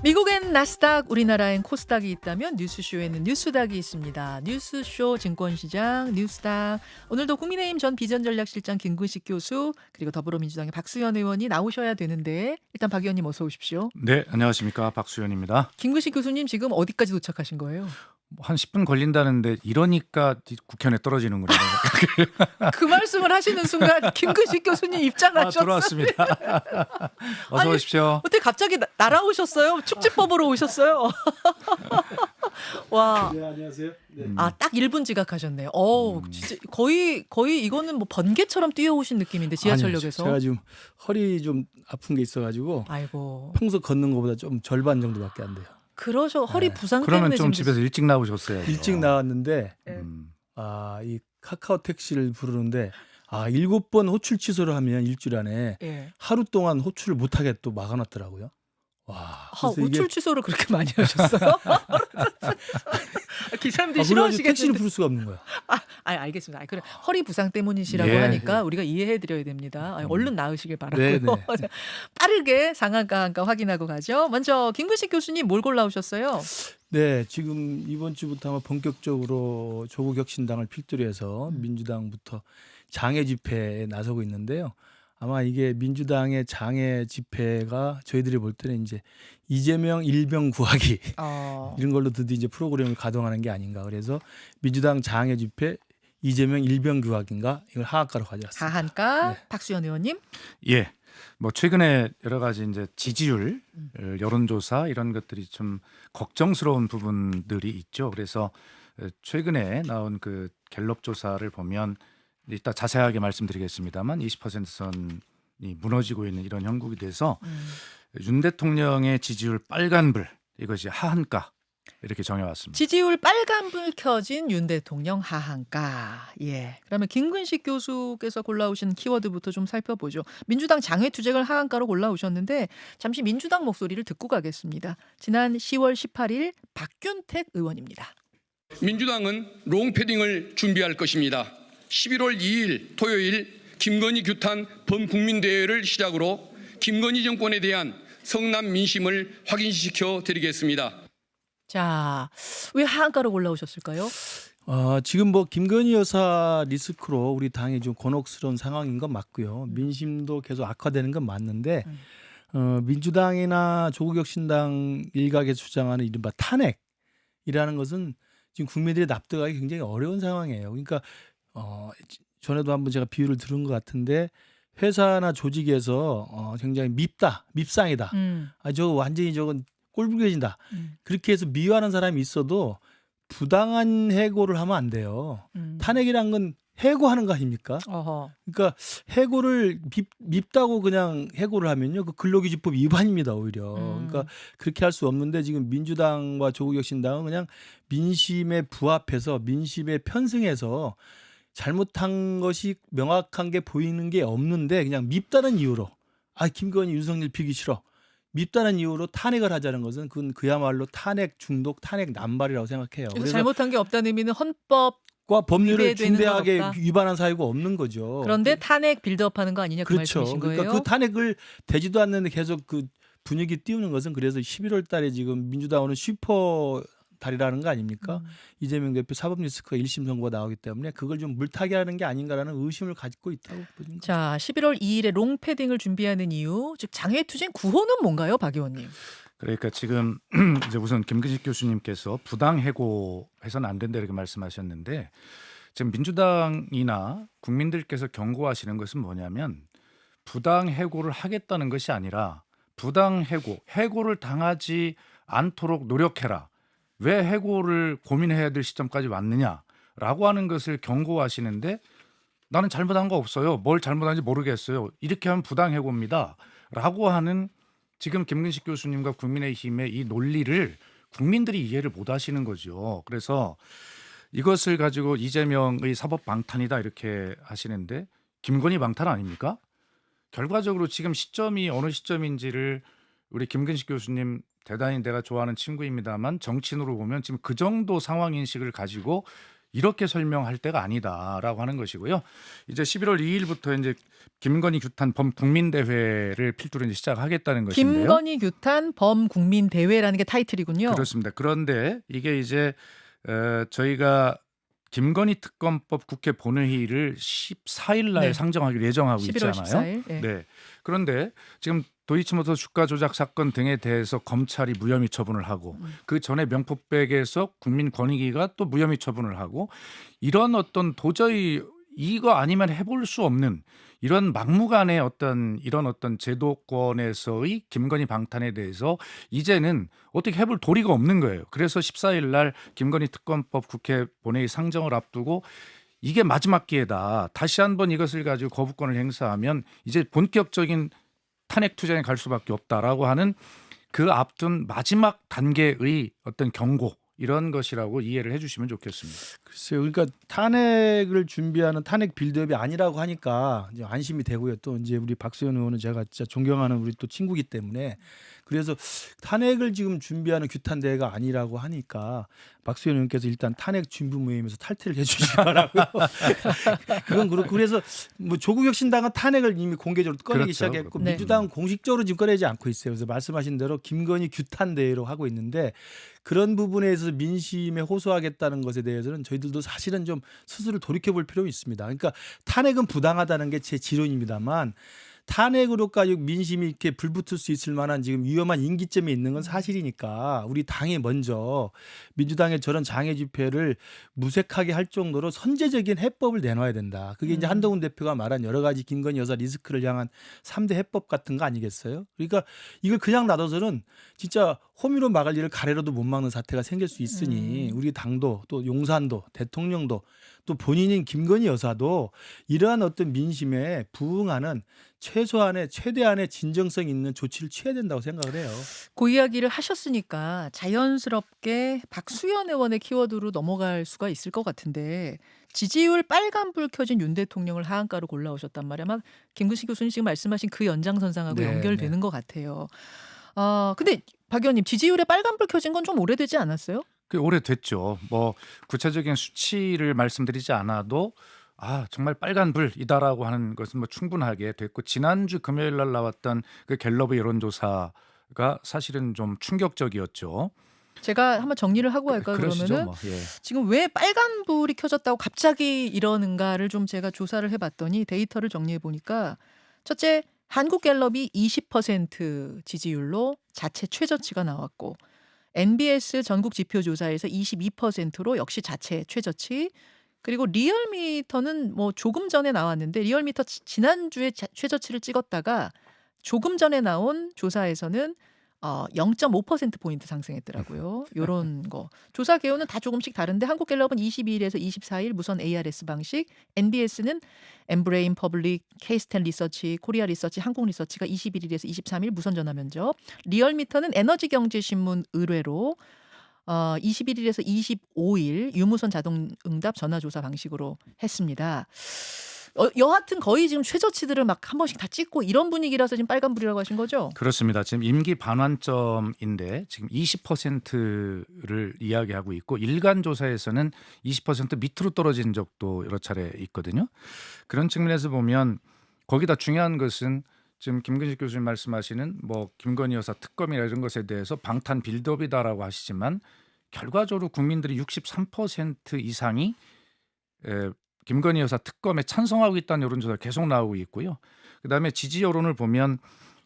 미국엔 나스닥, 우리나라엔 코스닥이 있다면 뉴스쇼에는 뉴스닥이 있습니다. 뉴스쇼 증권시장 뉴스닥. 오늘도 국민의힘 전 비전전략실장 김근식 교수 그리고 더불어민주당의 박수현 의원이 나오셔야 되는데 일단 박 의원님 어서 오십시오. 네, 안녕하십니까. 박수현입니다. 김근식 교수님 지금 어디까지 도착하신 거예요? 한 10분 걸린다는데 이러니까 국회에 떨어지는구나. 그 말씀을 하시는 순간 김근식 교수님 입장하셨어요. 들어왔습니다. 어서 아니, 오십시오. 어떻게 갑자기 날아오셨어요? 축지법으로 오셨어요? 와. 네, 안녕하세요. 네. 아, 딱 1분 지각하셨네요. 진짜 거의 이거는 뭐 번개처럼 뛰어오신 느낌인데 지하철역에서. 아니요, 제가 지금 허리 좀 아픈 게 있어가지고 아이고. 평소 걷는 것보다 좀 절반 정도밖에 안 돼요. 그러죠. 허리 부상 그러면 때문에 좀 지금 집에서 일찍 나오셨어요. 일찍 나왔는데 네. 이 카카오 택시를 부르는데 7번 호출 취소를 하면 일주일 안에 예. 하루 동안 호출을 못하게 또 막아놨더라고요. 와, 그래서 이게 호출 취소를 그렇게 많이 하셨어요? 기사님들이 그래가지고 싫어하시겠는데. 택시를 부를 수가 없는 거야. 알겠습니다. 그래 허리 부상 때문이시라고 예. 하니까 우리가 이해해드려야 됩니다. 얼른 나으시길 바라고요. 네, 네. 빠르게 상한가 한가 확인하고 가죠. 먼저 김근식 교수님 뭘 골라오셨어요? 네, 지금 이번 주부터 아마 본격적으로 조국 혁신당을 필두로 해서 민주당부터 장애 집회에 나서고 있는데요. 아마 이게 민주당의 장애 집회가 저희들이 볼 때는 이제 이재명 일병 구하기 이런 걸로 드디어 이제 프로그램을 가동하는 게 아닌가. 그래서 민주당 장애 집회 이재명 일병 구하기인가 이걸 하한가로 가져왔습니다. 하한가 네. 박수현 의원님. 예. 뭐 최근에 여러 가지 이제 지지율, 여론조사 이런 것들이 좀 걱정스러운 부분들이 있죠. 그래서 최근에 나온 그 갤럽 조사를 보면 이따 자세하게 말씀드리겠습니다만 20% 선이 무너지고 있는 이런 형국이 돼서 윤 대통령의 지지율 빨간불 이것이 하한가 이렇게 정해왔습니다. 지지율 빨간불 켜진 윤 대통령 하한가. 예. 그러면 김근식 교수께서 골라오신 키워드부터 좀 살펴보죠. 민주당 장외투쟁을 하한가로 골라오셨는데 잠시 민주당 목소리를 듣고 가겠습니다. 지난 10월 18일 박균택 의원입니다. 민주당은 롱패딩을 준비할 것입니다. 11월 2일 토요일 김건희 규탄 범국민대회를 시작으로 김건희 정권에 대한 성남 민심을 확인시켜 드리겠습니다. 자, 왜 하한가로 골라오셨을까요? 지금 뭐 김건희 여사 리스크로 우리 당이 좀 곤혹스러운 상황인 건 맞고요. 민심도 계속 악화되는 건 맞는데 민주당이나 조국혁신당 일각에서 주장하는 이른바 탄핵이라는 것은 지금 국민들이 납득하기 굉장히 어려운 상황이에요. 그러니까 전에도 한번 제가 비유를 들은 것 같은데 회사나 조직에서 굉장히 밉상이다. 저거 완전히 저건 꼴불견이다. 그렇게 해서 미워하는 사람이 있어도 부당한 해고를 하면 안 돼요. 탄핵이란 건 해고하는 거 아닙니까? 어허. 그러니까 해고를 밉다고 그냥 해고를 하면요, 그 근로기준법 위반입니다 오히려. 그러니까 그렇게 할 수 없는데 지금 민주당과 조국혁신당은 그냥 민심에 부합해서 민심에 편승해서 잘못한 것이 명확한 게 보이는 게 없는데 그냥 밉다는 이유로 김건희 윤석열 비기 싫어. 밉다는 이유로 탄핵을 하자는 것은 그건 그야말로 탄핵 중독, 탄핵 남발이라고 생각해요. 그래서 잘못한 게 없다는 의미는 헌법 과 법률을 위배되는 중대하게 건 없다. 위반한 사유가 없는 거죠. 그런데 탄핵 빌드업하는 거 아니냐 그 그렇죠. 말씀이신 거예요? 그러니까 그 탄핵을 되지도 않는데 계속 그 분위기 띄우는 것은 그래서 11월 달에 지금 민주당은 슈퍼 달이라는 거 아닙니까? 이재명 대표 사법 리스크가 1심 선고가 나오기 때문에 그걸 좀 물타기 하는 게 아닌가라는 의심을 가지고 있다고 보는 거죠. 자, 11월 2일에 롱패딩을 준비하는 이유, 즉 장외투쟁 구호는 뭔가요, 박 의원님? 그러니까 지금 이제 우선 김근식 교수님께서 부당 해고해서는 안 된다 이렇게 말씀하셨는데 지금 민주당이나 국민들께서 경고하시는 것은 뭐냐면 부당 해고를 하겠다는 것이 아니라 부당 해고를 당하지 않도록 노력해라. 왜 해고를 고민해야 될 시점까지 왔느냐라고 하는 것을 경고하시는데 나는 잘못한 거 없어요. 뭘 잘못한지 모르겠어요. 이렇게 하면 부당 해고입니다. 라고 하는 지금 김근식 교수님과 국민의힘의 이 논리를 국민들이 이해를 못 하시는 거죠. 그래서 이것을 가지고 이재명의 사법 방탄이다 이렇게 하시는데 김건희 방탄 아닙니까? 결과적으로 지금 시점이 어느 시점인지를 우리 김근식 교수님 대단히 내가 좋아하는 친구입니다만 정치인으로 보면 지금 그 정도 상황 인식을 가지고 이렇게 설명할 때가 아니다라고 하는 것이고요. 이제 11월 2일부터 이제 김건희 규탄 범국민대회를 필두로 이제 시작하겠다는 것인데요. 김건희 규탄 범국민대회라는 게 타이틀이군요. 그렇습니다. 그런데 이게 이제 저희가 김건희 특검법 국회 본회의를 14일 날 네. 상정하기로 예정하고 11월 있잖아요. 14일. 네. 네. 그런데 지금 도이치모터 주가 조작 사건 등에 대해서 검찰이 무혐의 처분을 하고 그 전에 명품백에서 국민권익위가 또 무혐의 처분을 하고 이런 어떤 도저히 이거 아니면 해볼 수 없는 이런 막무가내 이런 어떤 제도권에서의 김건희 방탄에 대해서 이제는 어떻게 해볼 도리가 없는 거예요. 그래서 14일 날 김건희 특검법 국회 본회의 상정을 앞두고 이게 마지막 기회다. 다시 한번 이것을 가지고 거부권을 행사하면 이제 본격적인 탄핵 투쟁에 갈 수밖에 없다라고 하는 그 앞둔 마지막 단계의 어떤 경고 이런 것이라고 이해를 해주시면 좋겠습니다. 글쎄요. 그러니까 탄핵을 준비하는 탄핵 빌드업이 아니라고 하니까 이제 안심이 되고요. 또 이제 우리 박수현 의원은 제가 진짜 존경하는 우리 또 친구기 때문에 그래서 탄핵을 지금 준비하는 규탄 대회가 아니라고 하니까 박수현 의원께서 일단 탄핵 준비 모임에서 탈퇴를 해주시기 바라고요. 그건 그렇고 그래서 뭐 조국 혁신당은 탄핵을 이미 공개적으로 꺼내기 그렇죠. 시작했고 네. 민주당은 공식적으로 지금 꺼내지 않고 있어요. 그래서 말씀하신 대로 김건희 규탄 대회로 하고 있는데 그런 부분에 있어서 민심에 호소하겠다는 것에 대해서는 저희들도 사실은 좀 스스로 돌이켜볼 필요가 있습니다. 그러니까 탄핵은 부당하다는 게 제 지론입니다만 탄핵으로까지 민심이 이렇게 불붙을 수 있을 만한 지금 위험한 임기점에 있는 건 사실이니까 우리 당이 먼저 민주당의 저런 장애 집회를 무색하게 할 정도로 선제적인 해법을 내놔야 된다. 그게 이제 한동훈 대표가 말한 여러 가지 김건희 여사 리스크를 향한 3대 해법 같은 거 아니겠어요? 그러니까 이걸 그냥 놔둬서는 진짜 호미로 막을 일을 가래로도 못 막는 사태가 생길 수 있으니 우리 당도 또 용산도 대통령도 또 본인인 김건희 여사도 이러한 어떤 민심에 부응하는 최대한의 진정성 있는 조치를 취해야 된다고 생각을 해요. 그 이야기를 하셨으니까 자연스럽게 박수현 의원의 키워드로 넘어갈 수가 있을 것 같은데 지지율 빨간불 켜진 윤 대통령을 하한가로 골라오셨단 말이야. 막 김근식 교수님 지금 말씀하신 그 연장선상하고 네, 연결되는 것 같아요. 근데 박 의원님 지지율에 빨간불 켜진 건 좀 오래되지 않았어요? 꽤 오래됐죠. 뭐 구체적인 수치를 말씀드리지 않아도 정말 빨간불이다라고 하는 것은 뭐 충분하게 됐고 지난주 금요일 날 나왔던 그 갤럽의 여론조사가 사실은 좀 충격적이었죠. 제가 한번 정리를 하고 갈까요? 그러시죠, 그러면은 뭐. 예. 지금 왜 빨간불이 켜졌다고 갑자기 이러는가를 좀 제가 조사를 해봤더니 데이터를 정리해 보니까 첫째 한국갤럽이 20% 지지율로 자체 최저치가 나왔고 NBS 전국 지표조사에서 22%로 역시 자체 최저치. 그리고 리얼미터는 뭐 조금 전에 나왔는데 리얼미터 지난주에 최저치를 찍었다가 조금 전에 나온 조사에서는 0.5%포인트 상승했더라고요. 요런 거. 조사 개요는 다 조금씩 다른데 한국갤럽은 22일에서 24일 무선 ARS 방식, NBS는 엠브레인 퍼블릭, K스탠 리서치, 코리아 리서치, 한국 리서치가 21일에서 23일 무선 전화 면접, 리얼미터는 에너지경제신문 의뢰로 21일에서 25일 유무선 자동 응답 전화 조사 방식으로 했습니다. 여하튼 거의 지금 최저치들을 막 한 번씩 다 찍고 이런 분위기라서 지금 빨간불이라고 하신 거죠? 그렇습니다. 지금 임기 반환점인데 지금 20%를 이야기하고 있고 일간 조사에서는 20% 밑으로 떨어진 적도 여러 차례 있거든요. 그런 측면에서 보면 거기다 중요한 것은 지금 김근식 교수님 말씀하시는 뭐 김건희 여사 특검이나 이런 것에 대해서 방탄 빌드업이다라고 하시지만 결과적으로 국민들이 63% 이상이 김건희 여사 특검에 찬성하고 있다는 여론조사가 계속 나오고 있고요. 그다음에 지지 여론을 보면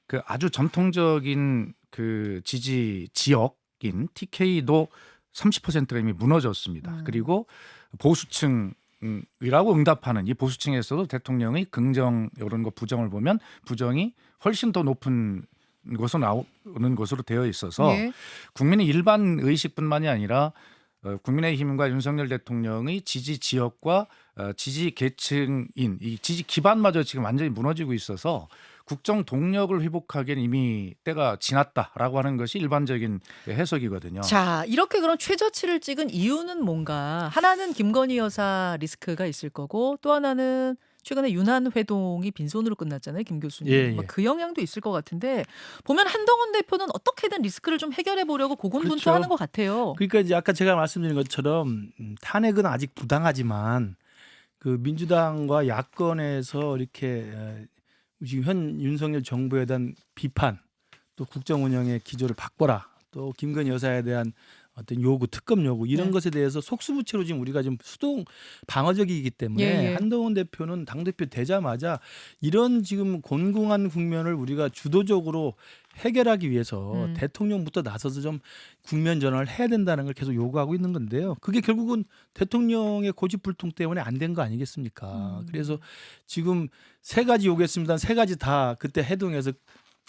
그 아주 전통적인 그 지지 지역인 TK도 30%가 이미 무너졌습니다. 그리고 보수층이라고 응답하는 이 보수층에서도 대통령의 긍정 여론과 부정을 보면 부정이 훨씬 더 높은 것으로 나오는 것으로 되어 있어서 예. 국민의 일반 의식뿐만이 아니라 국민의힘과 윤석열 대통령의 지지 지역과 지지 계층인 이 지지 기반마저 지금 완전히 무너지고 있어서 국정 동력을 회복하기엔 이미 때가 지났다라고 하는 것이 일반적인 해석이거든요. 자, 이렇게 그럼 최저치를 찍은 이유는 뭔가? 하나는 김건희 여사 리스크가 있을 거고 또 하나는 최근에 유난 회동이 빈손으로 끝났잖아요, 김 교수님. 예, 뭐 예. 그 영향도 있을 것 같은데 보면 한동훈 대표는 어떻게든 리스크를 좀 해결해 보려고 고군분투하는 그렇죠. 것 같아요. 그러니까 이제 아까 제가 말씀드린 것처럼 탄핵은 아직 부당하지만 그 민주당과 야권에서 이렇게 지금 현 윤석열 정부에 대한 비판, 또 국정 운영의 기조를 바꿔라, 또 김건희 여사에 대한 어떤 요구, 특검 요구 이런 네. 것에 대해서 속수무책으로 지금 우리가 좀 수동 방어적이기 때문에 예, 예. 한동훈 대표는 당대표 되자마자 이런 지금 곤궁한 국면을 우리가 주도적으로 해결하기 위해서 대통령부터 나서서 좀 국면 전환을 해야 된다는 걸 계속 요구하고 있는 건데요. 그게 결국은 대통령의 고집불통 때문에 안 된 거 아니겠습니까? 그래서 지금 세 가지 요구했습니다. 세 가지 다 그때 해동해서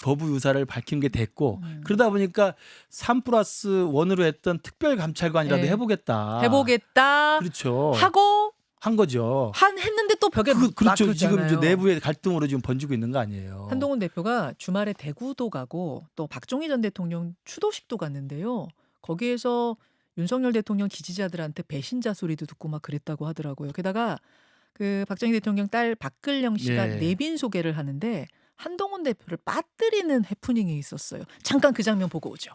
거부 의사를 밝힌 게 됐고 그러다 보니까 3+1으로 했던 특별감찰관이라도 네. 해보겠다. 해보겠다 그렇죠. 하고 한 거죠. 했는데 또 벽에 그렇죠. 지금 이제 막혔잖아요. 내부의 갈등으로 지금 번지고 있는 거 아니에요. 한동훈 대표가 주말에 대구도 가고 또 박정희 전 대통령 추도식도 갔는데요. 거기에서 윤석열 대통령 지지자들한테 배신자 소리도 듣고 막 그랬다고 하더라고요. 게다가 그 박정희 대통령 딸 박근령 씨가 예. 내빈 소개를 하는데 한동훈 대표를 빠뜨리는 해프닝이 있었어요. 잠깐 그 장면 보고 오죠.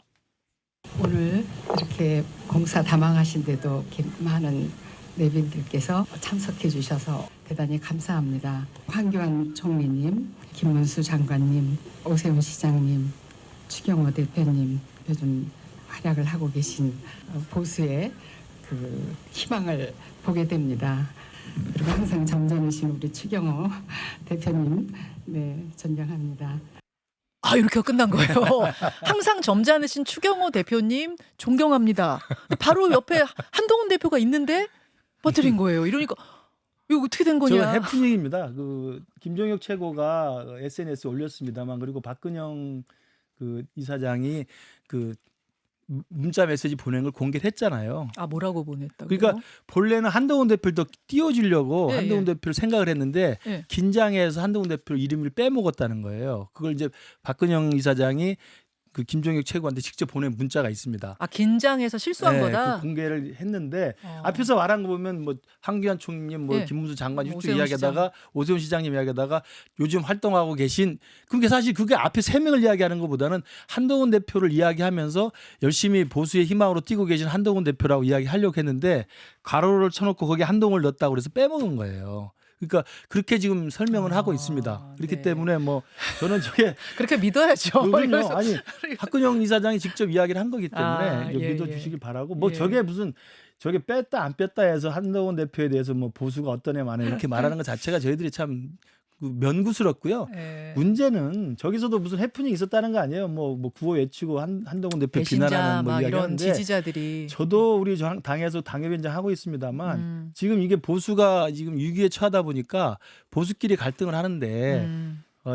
오늘 이렇게 공사 다망하신데도 이렇게 많은 내빈들께서 참석해 주셔서 대단히 감사합니다. 황교안 총리님, 김문수 장관님, 오세훈 시장님, 추경호 대표님 요즘 활약을 하고 계신 보수의 그 희망을 보게 됩니다. 그리고 항상 점잖으신 우리 추경호 대표님, 네, 존경합니다. 아 이렇게 끝난 거예요. 항상 점잖으신 추경호 대표님 존경합니다. 바로 옆에 한동훈 대표가 있는데 빠뜨린 거예요. 이러니까 이거 어떻게 된 저 거냐. 해프닝입니다. 그 김종혁 최고가 SNS에 올렸습니다만 그리고 박근영 그 이사장이 그 문자 메시지 보낸 걸 공개했잖아요. 아 뭐라고 보냈다고요? 그러니까 본래는 한동훈 대표를 더 띄워주려고 예, 한동훈 예. 대표를 생각을 했는데 예. 긴장해서 한동훈 대표 이름을 빼먹었다는 거예요. 그걸 이제 박근영 이사장이 그 김종혁 최고한테 직접 보낸 문자가 있습니다. 아 긴장해서 실수한 네, 거다. 그 공개를 했는데 어. 앞에서 말한 거 보면 뭐 황교안 총리님, 뭐 예. 김문수 장관 이쪽 오세훈 이야기하다가 오세훈 시장님 이야기하다가 요즘 활동하고 계신 그게 사실 그게 앞에 세 명을 이야기하는 것보다는 한동훈 대표를 이야기하면서 열심히 보수의 희망으로 뛰고 계신 한동훈 대표라고 이야기하려고 했는데 가로를 쳐놓고 거기에 한동훈을 넣었다고 그래서 빼먹은 거예요. 그러니까 그렇게 지금 설명을 하고 있습니다. 그렇기 네. 때문에 뭐 저는 저게 그렇게 믿어야죠. 그럼요. 이래서- 아니 박근영 이사장이 직접 이야기를 한 거기 때문에 아, 예, 믿어주시길 바라고 뭐 예. 저게 무슨 저게 뺐다 안 뺐다 해서 한동훈 대표에 대해서 뭐 보수가 어떤 애 많아 이렇게 말하는 것 자체가 저희들이 참 면구스럽고요. 예. 문제는 저기서도 무슨 해프닝이 있었다는 거 아니에요. 뭐 구호 외치고 한동훈 대표 배신자 비난하는 뭐 막 이런 이야기하는데 지지자들이 저도 우리 당에서 당협위원장 하고 있습니다만 음. 지금 이게 보수가 지금 위기에 처하다 보니까 보수끼리 갈등을 하는데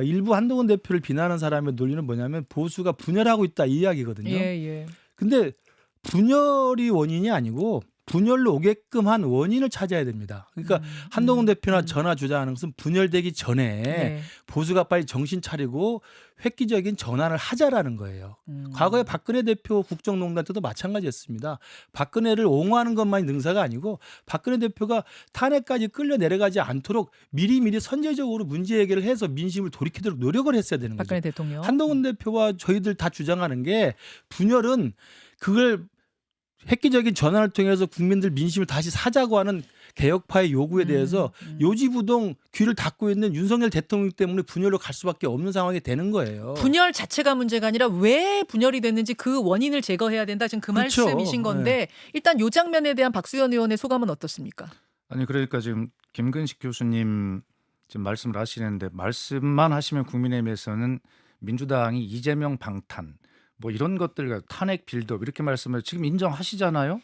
일부 한동훈 대표를 비난하는 사람의 논리는 뭐냐면 보수가 분열하고 있다 이 이야기거든요. 예. 근데 분열이 원인이 아니고 분열로 오게끔 한 원인을 찾아야 됩니다. 그러니까 한동훈 대표나 전화 주장하는 것은 분열되기 전에 네. 보수가 빨리 정신 차리고 획기적인 전환을 하자라는 거예요. 음. 과거에 박근혜 대표 국정농단 때도 마찬가지였습니다. 박근혜를 옹호하는 것만이 능사가 아니고 박근혜 대표가 탄핵까지 끌려 내려가지 않도록 미리미리 선제적으로 문제 해결을 해서 민심을 돌이키도록 노력을 했어야 되는 거죠. 박근혜 대통령. 한동훈 대표와 저희들 다 주장하는 게 분열은 그걸 획기적인 전환을 통해서 국민들 민심을 다시 사자고 하는 개혁파의 요구에 대해서 요지부동 귀를 닫고 있는 윤석열 대통령 때문에 분열로 갈 수밖에 없는 상황이 되는 거예요. 분열 자체가 문제가 아니라 왜 분열이 됐는지 그 원인을 제거해야 된다. 지금 그 그렇죠. 말씀이신 건데 일단 요 장면에 대한 박수현 의원의 소감은 어떻습니까? 아니 그러니까 지금 김근식 교수님 지금 말씀을 하시는데 말씀만 하시면 국민의힘에서는 민주당이 이재명 방탄 뭐 이런 것들 탄핵 빌드업 이렇게 말씀을 지금 인정하시잖아요.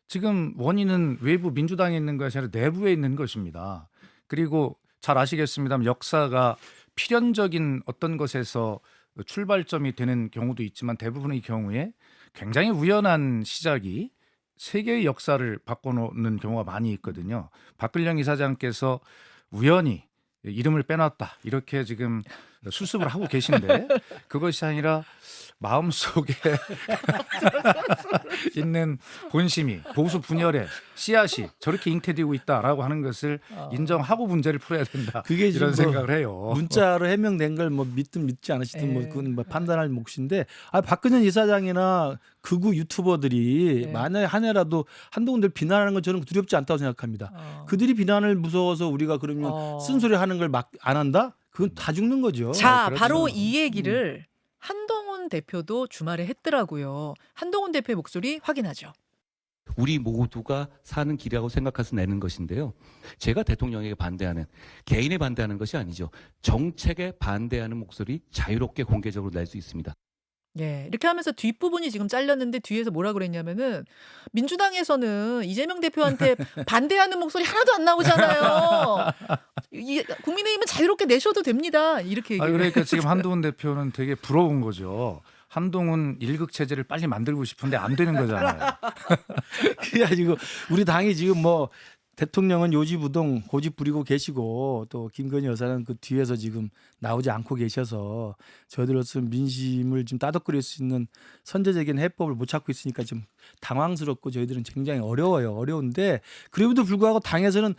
지금 원인은 외부 민주당에 있는 것이 아니라 내부에 있는 것입니다. 그리고 잘 아시겠습니다만 역사가 필연적인 어떤 것에서 출발점이 되는 경우도 있지만 대부분의 경우에 굉장히 우연한 시작이 세계의 역사를 바꿔놓는 경우가 많이 있거든요. 박근영 이사장께서 우연히 이름을 빼놨다 이렇게 지금 수습을 하고 계신데 그것이 아니라 마음속에 있는 본심이 보수 분열의 씨앗이 저렇게 잉태되고 있다라고 하는 것을 인정하고 문제를 풀어야 된다. 그게 지금 이런 생각을 해요. 문자로 해명된 걸 뭐 믿든 믿지 않으시든 뭐 예. 그건 뭐 판단할 몫인데 박근혜 이사장이나 극우 유튜버들이 네. 만약에 한 해라도 한동훈들 비난하는 건 저는 두렵지 않다고 생각합니다. 그들이 비난을 무서워서 우리가 그러면 쓴소리 하는 걸 막 안 한다? 그건 다 죽는 거죠. 자, 그렇죠. 바로 이 얘기를 한동훈 대표도 주말에 했더라고요. 한동훈 대표의 목소리 확인하죠. 우리 모두가 사는 길이라고 생각해서 내는 것인데요. 제가 대통령에게 반대하는 개인에 반대하는 것이 아니죠. 정책에 반대하는 목소리 자유롭게 공개적으로 낼 수 있습니다. 예, 이렇게 하면서 뒷부분이 지금 잘렸는데 뒤에서 뭐라 그랬냐면은 민주당에서는 이재명 대표한테 반대하는 목소리 하나도 안 나오잖아요. 국민의힘은 자유롭게 내셔도 됩니다. 이렇게 얘기를 그러니까 지금 한동훈 대표는 되게 부러운 거죠. 한동훈 일극 체제를 빨리 만들고 싶은데 안 되는 거잖아요. 그래가지고 우리 당이 지금 뭐 대통령은 요지부동 고집 부리고 계시고 또 김건희 여사는 그 뒤에서 지금 나오지 않고 계셔서 저희들로서는 민심을 좀 따뜻거릴 수 있는 선제적인 해법을 못 찾고 있으니까 좀 당황스럽고 저희들은 굉장히 어려워요. 어려운데 그럼에도 불구하고 당에서는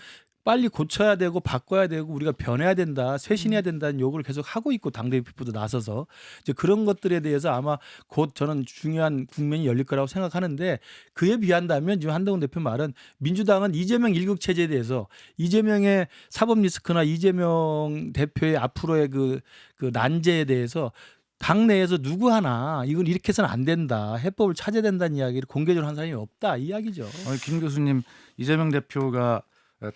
빨리 고쳐야 되고 바꿔야 되고 우리가 변해야 된다, 쇄신해야 된다는 요구를 계속 하고 있고 당대표도 나서서 이제 그런 것들에 대해서 아마 곧 저는 중요한 국면이 열릴 거라고 생각하는데 그에 비한다면 지금 한동훈 대표 말은 민주당은 이재명 일극 체제에 대해서 이재명의 사법 리스크나 이재명 대표의 앞으로의 그 난제에 대해서 당내에서 누구 하나 이건 이렇게 해서는 안 된다, 해법을 찾아야 된다는 이야기를 공개적으로 한 사람이 없다 이 이야기죠. 김 교수님, 이재명 대표가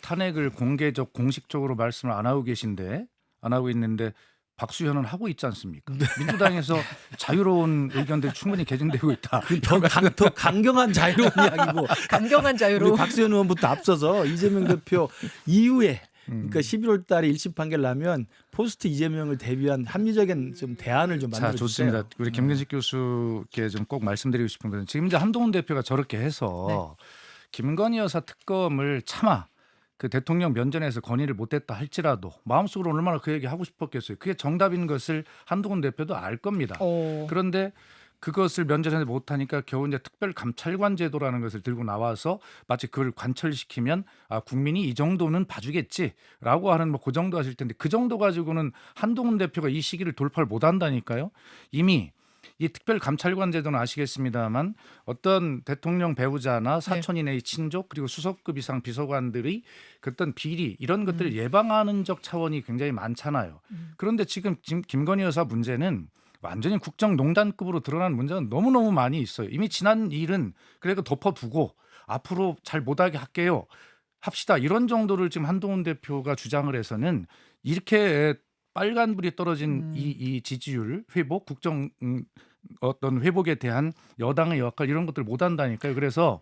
탄핵을 공식적으로 말씀을 안 하고 계신데 안 하고 있는데 박수현은 하고 있지 않습니까? 민주당에서 자유로운 의견들이 충분히 개진되고 있다. 더 강경한 자유로운 이야기고 강경한 자유로. 우리 박수현 의원부터 앞서서 이재명 대표 이후에 그러니까 11월 달에 1심 판결 나면 포스트 이재명을 대비한 합리적인 좀 대안을 좀 만들어 자, 주세요. 좋습니다. 우리 김근식 교수께 좀 꼭 말씀드리고 싶은 것은 지금 이제 한동훈 대표가 저렇게 해서 김건희 여사 특검을 차마 그 대통령 면전에서 건의를 못했다 할지라도 마음속으로 얼마나 그 얘기 하고 싶었겠어요. 그게 정답인 것을 한동훈 대표도 알 겁니다. 그런데 그것을 면전에서 못하니까 겨우 이제 특별감찰관 제도라는 것을 들고 나와서 마치 그걸 관철시키면 국민이 이 정도는 봐주겠지라고 하는 뭐 그 정도 하실 텐데 그 정도 가지고는 한동훈 대표가 이 시기를 돌파를 못한다니까요. 이미 이 특별감찰관 제도는 아시겠습니다만 어떤 대통령 배우자나 사촌 이내의 친족 그리고 수석급 이상 비서관들이 그 어떤 비리 이런 것들을 예방하는 적 차원이 굉장히 많잖아요. 그런데 지금 김건희 여사 문제는 완전히 국정농단급으로 드러난 문제가 너무너무 많이 있어요. 이미 지난 일은 그래도 덮어두고 앞으로 잘 못하게 할게요. 합시다. 이런 정도를 지금 한동훈 대표가 주장을 해서는 이렇게 빨간불이 떨어진 이 지지율 회복, 국정 어떤 회복에 대한 여당의 역할 이런 것들을 못 한다니까요. 그래서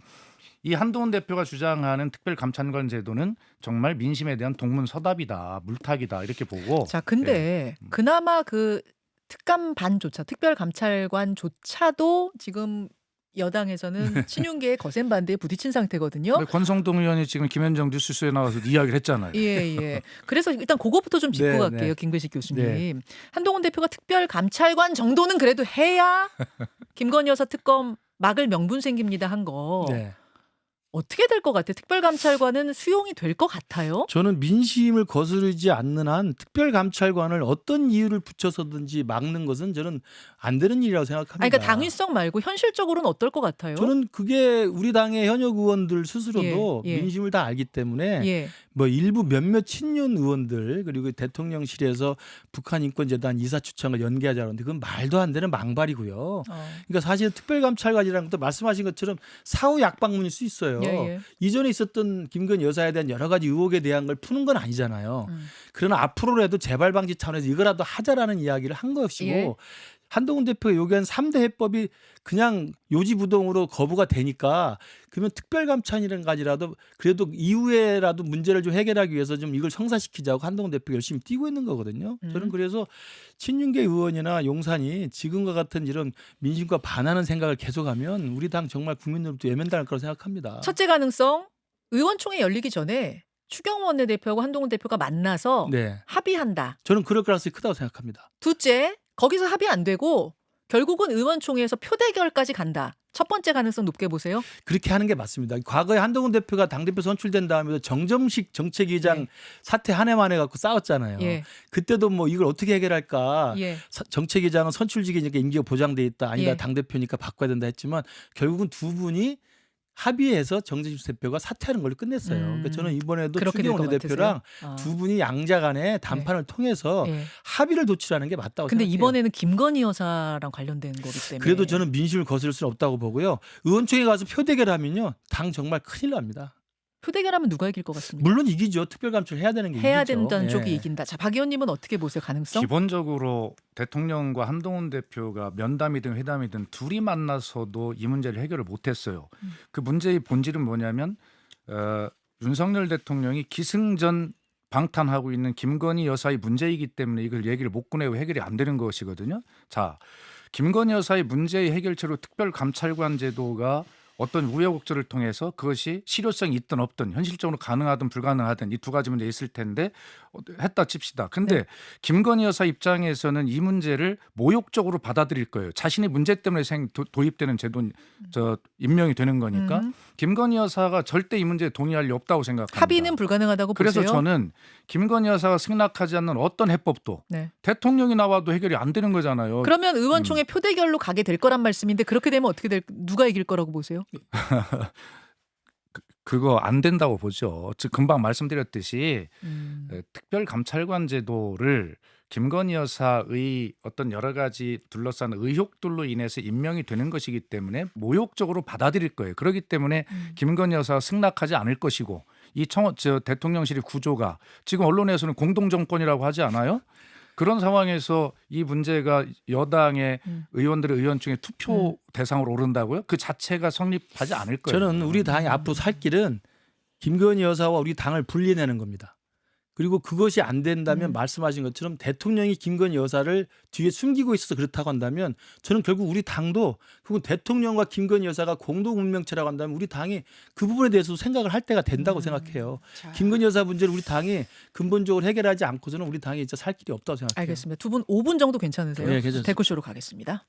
이 한동훈 대표가 주장하는 특별감찰관 제도는 정말 민심에 대한 동문서답이다, 물타기다 이렇게 보고. 자, 근데 그나마 그 특감반조차 특별감찰관조차도 지금 여당에서는 친윤계의 거센 반대에 부딪힌 상태거든요. 권성동 의원이 지금 김현정 뉴스쇼에 나와서 이야기를 했잖아요. 예. 그래서 일단 그거부터 좀 짚고 네, 갈게요. 네. 김근식 교수님. 네. 한동훈 대표가 특별감찰관 정도는 그래도 해야 김건희 여사 특검 막을 명분 생깁니다 한 거. 네. 어떻게 될 것 같아요? 특별감찰관은 수용이 될 것 같아요? 저는 민심을 거스르지 않는 한 특별감찰관을 어떤 이유를 붙여서든지 막는 것은 저는 안 되는 일이라고 생각합니다. 아니, 그러니까 당위성 말고 현실적으로는 어떨 것 같아요? 저는 그게 우리 당의 현역 의원들 스스로도 예. 민심을 다 알기 때문에 예. 뭐 일부 몇몇 친윤 의원들 그리고 대통령실에서 북한인권재단 이사 추천을 연기하자고 하는데 그건 말도 안 되는 망발이고요. 그러니까 사실 특별감찰관이라는 것도 말씀하신 것처럼 사후 약방문일 수 있어요. 예. 이전에 있었던 김건희 여사에 대한 여러 가지 의혹에 대한 걸 푸는 건 아니잖아요. 그러나 앞으로라도 재발 방지 차원에서 이거라도 하자라는 이야기를 한 것이고 예. 한동훈 대표가 요구한 3대 해법이 그냥 요지부동으로 거부가 되니까 그러면 특별감찰이라는 가지라도 그래도 이후에라도 문제를 좀 해결하기 위해서 좀 이걸 성사시키자고 한동훈 대표가 열심히 뛰고 있는 거거든요. 저는 그래서 친윤계 의원이나 용산이 지금과 같은 이런 민심과 반하는 생각을 계속하면 우리 당 정말 국민으로부터 외면당할 거라고 생각합니다. 첫째 가능성, 의원총회 열리기 전에 추경호 원내대표하고 한동훈 대표가 만나서 네. 합의한다. 저는 그럴 가능성이 크다고 생각합니다. 둘째, 거기서 합의 안 되고 결국은 의원총회에서 표대결까지 간다. 첫 번째 가능성 높게 보세요. 그렇게 하는 게 맞습니다. 과거에 한동훈 대표가 당대표 선출된 다음에도 정점식 정책위장 예. 사태 한 해만 해갖고 싸웠잖아요. 예. 그때도 뭐 이걸 어떻게 해결할까. 예. 정책위장은 선출직이니까 임기가 보장돼 있다. 아니다. 예. 당대표니까 바꿔야 된다 했지만 결국은 두 분이 합의해서 정점식 대표가 사퇴하는 걸로 끝냈어요. 그러니까 저는 이번에도 그렇게 될 추경호 것 원내대표랑 같으세요? 아. 두 분이 양자 간에談판을 통해서 예. 합의를 도출하는 게 맞다고 근데 생각해요. 이번에는 김건희 여사랑 관련된 거기 때문에. 그래도 저는 민심을 거스를 수는 없다고 보고요. 의원총회 가서 표대결하면요. 당 정말 큰일 납니다. 표대결하면 누가 이길 것 같습니까? 물론 이기죠. 특별감찰 해야 되는 게 해야 이기죠. 된다는 예. 쪽이 이긴다. 자, 박 의원님은 어떻게 보세요? 가능성? 기본적으로 대통령과 한동훈 대표가 면담이든 회담이든 둘이 만나서도 이 문제를 해결을 못했어요. 그 문제의 본질은 뭐냐면 윤석열 대통령이 기승전 방탄하고 있는 김건희 여사의 문제이기 때문에 이걸 얘기를 못 꺼내고 해결이 안 되는 것이거든요. 자, 김건희 여사의 문제의 해결책으로 특별감찰관 제도가 어떤 우여곡절을 통해서 그것이 실효성이 있든 없든 현실적으로 가능하든 불가능하든 이 두 가지 문제 있을 텐데 했다 칩시다. 근데 네. 김건희 여사 입장에서는 이 문제를 모욕적으로 받아들일 거예요. 자신의 문제 때문에 도입되는 제도 임명이 되는 거니까 김건희 여사가 절대 이 문제에 동의할 리 없다고 생각합니다. 합의는 불가능하다고 그래서 보세요? 저는 김건희 여사가 승낙하지 않는 어떤 해법도 네. 대통령이 나와도 해결이 안 되는 거잖아요. 그러면 의원총회 표대결로 가게 될 거란 말씀인데 그렇게 되면 누가 이길 거라고 보세요? 그거 안 된다고 보죠. 즉 금방 말씀드렸듯이 특별감찰관 제도를 김건희 여사의 어떤 여러 가지 둘러싼 의혹들로 인해서 임명이 되는 것이기 때문에 모욕적으로 받아들일 거예요. 그렇기 때문에 김건희 여사가 승낙하지 않을 것이고 이 대통령실의 구조가 지금 언론에서는 공동정권이라고 하지 않아요? 그런 상황에서 이 문제가 여당의 의원들의 의원총회 투표 대상으로 오른다고요? 그 자체가 성립하지 않을 거예요. 저는 우리 당이 앞으로 살 길은 김건희 여사와 우리 당을 분리내는 겁니다. 그리고 그것이 안 된다면 말씀하신 것처럼 대통령이 김건희 여사를 뒤에 숨기고 있어서 그렇다고 한다면 저는 결국 우리 당도 그리고 대통령과 김건희 여사가 공동 운명체라고 한다면 우리 당이 그 부분에 대해서도 생각을 할 때가 된다고 생각해요. 자. 김건희 여사 문제를 우리 당이 근본적으로 해결하지 않고서는 우리 당이 진짜 살 길이 없다고 생각해요. 알겠습니다. 두 분 5분 정도 괜찮으세요? 네, 괜찮습니다. 데코쇼로 가겠습니다.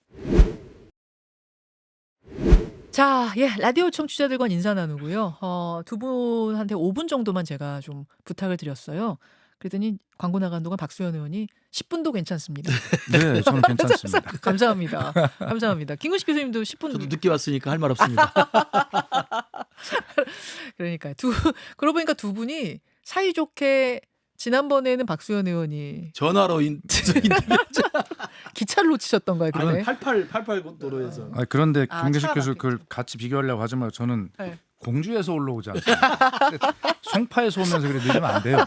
자, 예, 라디오 청취자들과 인사 나누고요. 두 분한테 5분 정도만 제가 좀 부탁을 드렸어요. 그랬더니 광고 나간 동안 박수현 의원이 10분도 괜찮습니다. 네, 저는 괜찮습니다. 감사합니다. 감사합니다. 김근식 교수님도 10분. 저도 늦게 왔으니까 할 말 없습니다. 그러니까요. 그러고 보니까 두 분이 사이좋게 지난번에는 박수현 의원이 전화로 기차를 놓치셨던가요? 그때? 88 도로에서. 그런데 아, 김근식 차가 교수 막히고. 그걸 같이 비교하려고 하지 마요. 저는 네. 공주에서 올라오지 않습니다. 송파에서 오면서 그래 늦으면 안 돼요.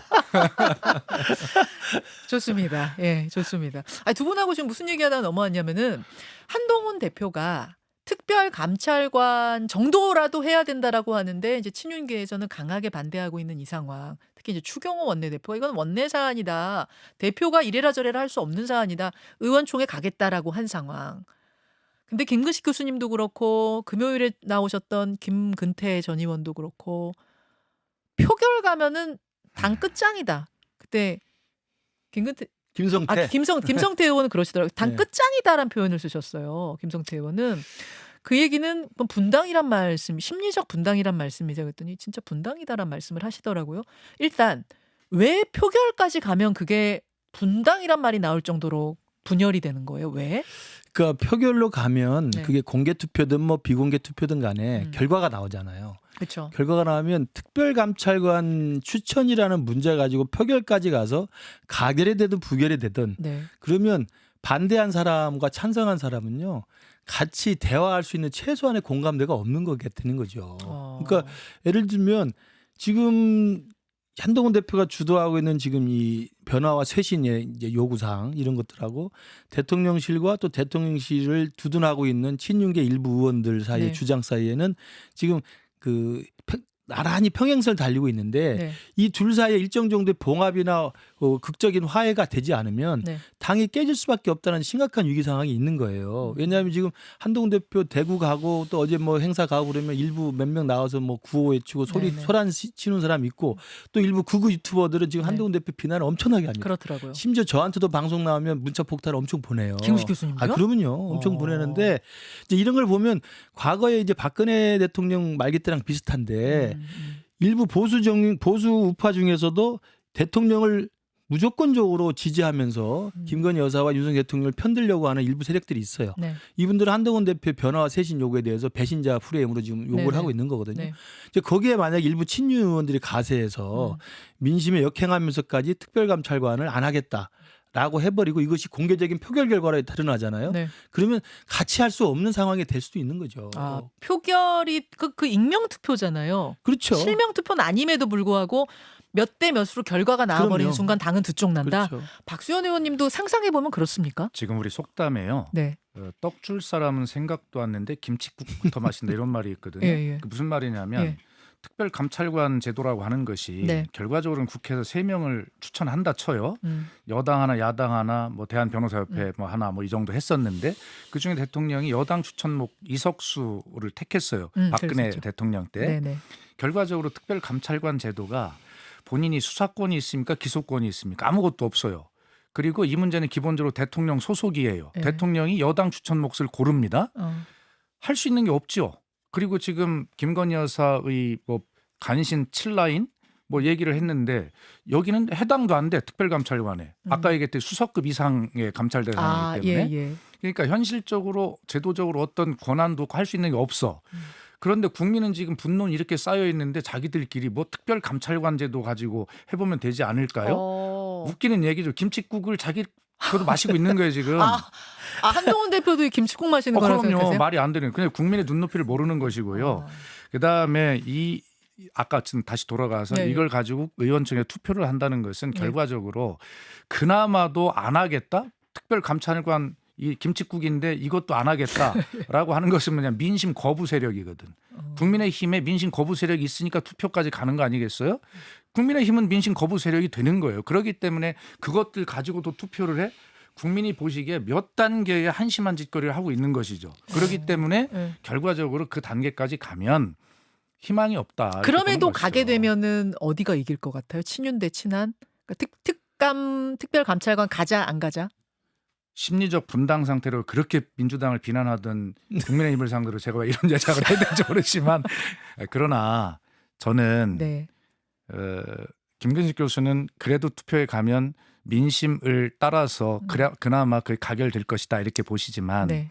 좋습니다. 예, 좋습니다. 두 분하고 지금 무슨 얘기하다가 넘어왔냐면은 한동훈 대표가 특별감찰관 정도라도 해야 된다라고 하는데 이제 친윤계에서는 강하게 반대하고 있는 이 상황. 특히 이제 추경호 원내대표가 이건 원내 사안이다. 대표가 이래라 저래라 할 수 없는 사안이다. 의원총회 가겠다라고 한 상황. 근데 김근식 교수님도 그렇고 금요일에 나오셨던 김근태 전 의원도 그렇고 표결 가면은 당 끝장이다. 그때 김성태. 김성태 의원은 그러시더라고요. 당 네. 끝장이다라는 표현을 쓰셨어요. 김성태 의원은. 그 얘기는 뭐 분당이란 말씀, 심리적 분당이란 말씀이죠. 그랬더니 진짜 분당이다란 말씀을 하시더라고요. 일단 왜 표결까지 가면 그게 분당이란 말이 나올 정도로 분열이 되는 거예요? 왜? 그러니까 표결로 가면 네. 그게 공개 투표든 뭐 비공개 투표든 간에 결과가 나오잖아요. 그렇죠. 결과가 나오면 특별감찰관 추천이라는 문제 가지고 표결까지 가서 가결이 되든 부결이 되든 네. 그러면 반대한 사람과 찬성한 사람은요 같이 대화할 수 있는 최소한의 공감대가 없는 거게 되는 거죠. 그러니까 예를 들면 지금 한동훈 대표가 주도하고 있는 지금 이 변화와 쇄신의 이제 요구사항 이런 것들하고 대통령실과 또 대통령실을 두둔하고 있는 친윤계 일부 의원들 사이의 네. 주장 사이에는 지금 그 나란히 평행선을 달리고 있는데 네. 이 둘 사이에 일정 정도의 봉합이나 극적인 화해가 되지 않으면 네. 당이 깨질 수밖에 없다는 심각한 위기 상황이 있는 거예요. 왜냐하면 지금 한동훈 대표 대구 가고 또 어제 뭐 행사 가고 그러면 일부 몇 명 나와서 뭐 구호 외치고 네네. 소란 치는 사람 있고 또 일부 극우 유튜버들은 지금 네. 한동훈 대표 비난을 엄청나게 합니다. 그렇더라고요. 심지어 저한테도 방송 나오면 문자 폭탄을 엄청 보내요. 김구식 교수님도요? 아, 그러면요. 엄청 어. 보내는데 이제 이런 걸 보면 과거에 이제 박근혜 대통령 말기 때랑 비슷한데 일부 보수 우파 중에서도 대통령을 무조건적으로 지지하면서 김건희 여사와 윤석열 대통령을 편들려고 하는 일부 세력들이 있어요. 네. 이분들은 한동훈 대표의 변화와 쇄신 요구에 대해서 배신자 프레임으로 지금 요구를 네네. 하고 있는 거거든요. 네. 이제 거기에 만약 일부 친윤 의원들이 가세해서 민심에 역행하면서까지 특별감찰관을 안 하겠다라고 해버리고 이것이 공개적인 표결 결과로 드러나잖아요. 네. 그러면 같이 할 수 없는 상황이 될 수도 있는 거죠. 아, 표결이 그 익명 투표잖아요. 그렇죠. 실명 투표는 아님에도 불구하고 몇 대 몇으로 결과가 나와버리는 그럼요. 순간 당은 두쪽 난다. 그렇죠. 박수현 의원님도 상상해 보면 그렇습니까? 지금 우리 속담에요. 네. 떡 줄 사람은 생각도 않는데 김치국부터 마신다 이런 말이 있거든요. 예, 예. 그 무슨 말이냐면 예. 특별감찰관 제도라고 하는 것이 네. 결과적으로는 국회에서 3명을 추천한다 쳐요. 음. 여당 하나, 야당 하나, 뭐 대한변호사협회 뭐 하나 뭐 이 정도 했었는데 그중에 대통령이 여당 추천목 이석수를 택했어요. 박근혜 그랬었죠. 대통령 때. 네네. 결과적으로 특별감찰관 제도가 본인이 수사권이 있습니까? 기소권이 있습니까? 아무것도 없어요. 그리고 이 문제는 기본적으로 대통령 소속이에요. 네. 대통령이 여당 추천 몫을 고릅니다. 어. 할 수 있는 게 없죠. 그리고 지금 김건희 여사의 뭐 간신 7라인 뭐 얘기를 했는데 여기는 해당도 안 돼. 특별감찰관에. 아까 얘기했듯이 수석급 이상의 감찰 대상이기 때문에. 예. 그러니까 현실적으로 제도적으로 어떤 권한도 할 수 있는 게 없어. 그런데 국민은 지금 분노는 이렇게 쌓여 있는데 자기들끼리 뭐 특별 감찰관 제도 가지고 해보면 되지 않을까요? 웃기는 얘기죠. 김칫국을 자기 그것도 마시고 있는 거예요 지금. 한동훈 대표도 이 김치국 마시는 거라고 그럼요. 생각하세요? 말이 안 되는. 그냥 국민의 눈높이를 모르는 것이고요. 그다음에 이 아까 지금 다시 돌아가서 네, 이걸 가지고 의원총회 투표를 한다는 것은 네. 결과적으로 그나마도 안 하겠다. 특별 감찰관 이 김칫국인데 이것도 안 하겠다라고 하는 것은 뭐냐 민심 거부 세력이거든. 국민의힘에 민심 거부 세력이 있으니까 투표까지 가는 거 아니겠어요? 국민의힘은 민심 거부 세력이 되는 거예요. 그렇기 때문에 그것들 가지고도 투표를 해. 국민이 보시기에 몇 단계의 한심한 짓거리를 하고 있는 것이죠. 그렇기 때문에 네. 결과적으로 그 단계까지 가면 희망이 없다. 이렇게 그럼에도 보는 가게 것이죠. 되면은 어디가 이길 것 같아요? 친윤 대 친한? 그러니까 특별감찰관 가자 안 가자? 심리적 분당 상태로 그렇게 민주당을 비난하던 국민의힘을 상대로 제가 왜 이런 예상을 해야 될지 모르지만 그러나 저는 네. 김근식 교수는 그래도 투표에 가면 민심을 따라서 그나마 그 가결될 것이다 이렇게 보시지만 네.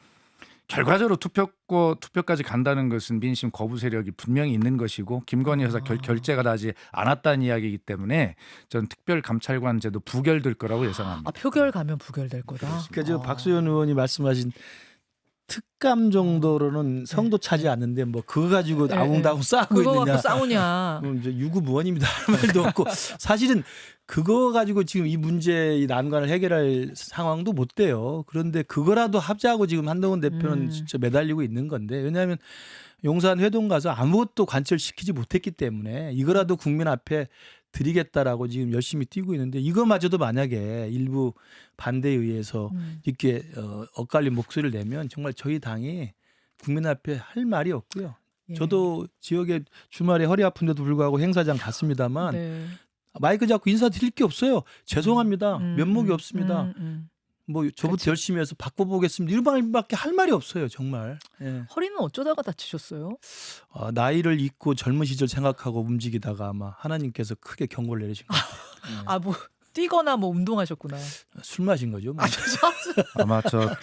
결과적으로 투표까지 간다는 것은 민심 거부 세력이 분명히 있는 것이고 김건희 여사 결재가 나지 않았다는 이야기이기 때문에 전 특별감찰관 제도 부결될 거라고 예상합니다. 아, 표결 가면 부결될 거다. 그러니까 지금 박수현 의원이 말씀하신 특감 정도로는 성도 차지 않는데 뭐 그거 가지고 네, 아웅다웅 싸우고 그거 있느냐. 갖고 싸우냐? 이제 유구무원입니다 할 말도 없고 사실은 그거 가지고 지금 이 문제 이 난관을 해결할 상황도 못 돼요. 그런데 그거라도 하자고 지금 한동훈 대표는 진짜 매달리고 있는 건데 왜냐하면 용산 회동 가서 아무것도 관철시키지 못했기 때문에 이거라도 국민 앞에 드리겠다라고 지금 열심히 뛰고 있는데 이거마저도 만약에 일부 반대에 의해서 이렇게 엇갈린 목소리를 내면 정말 저희 당이 국민 앞에 할 말이 없고요. 예. 저도 지역에 주말에 허리 아픈데도 불구하고 행사장 갔습니다만 네. 마이크 잡고 인사드릴 게 없어요. 죄송합니다. 면목이 없습니다. 뭐 저부터 그치. 열심히 해서 바꿔보겠습니다. 이런 말밖에 할 말이 없어요. 정말. 예. 허리는 어쩌다가 다치셨어요? 나이를 잊고 젊은 시절 생각하고 움직이다가 아마 하나님께서 크게 경고를 내리신 것 같아요. 예. 아, 뭐 뛰거나 뭐 운동하셨구나. 술 마신 거죠. 뭐. 아마 저